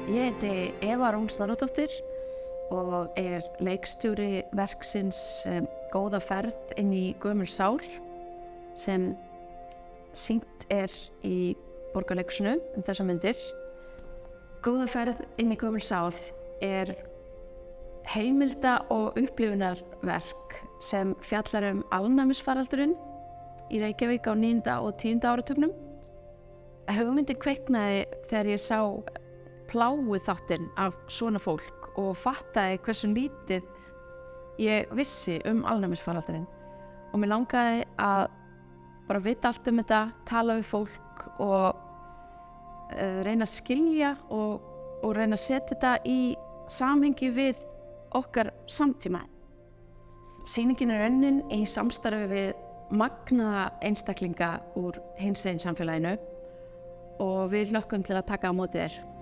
Ég heiti Eva Rún Snorradóttir og leikstjóri verksins Góða ferð inn í gömul sál sem sýnt í Borgarleikhúsinu þessar myndir. Góða ferð inn í gömul sál heimilda- og upplifunarverk sem fjallar alnæmisfaraldurinn í Reykjavík á 9. og 10. áratugnum. Hugmyndin kveiknaði þegar ég sá plágu þáttinn af svona fólk og fattaði hversu lítið ég vissi alnæmisfaraldurinn og mér langaði að bara vita allt þetta, tala við fólk og reyna að skilja og reyna að setja þetta í samhengi við okkar samtíma. Sýningin unnin í samstarfi við magnaða einstaklinga úr hinsegin samfélaginu og við hlökkum til að taka á móti þér.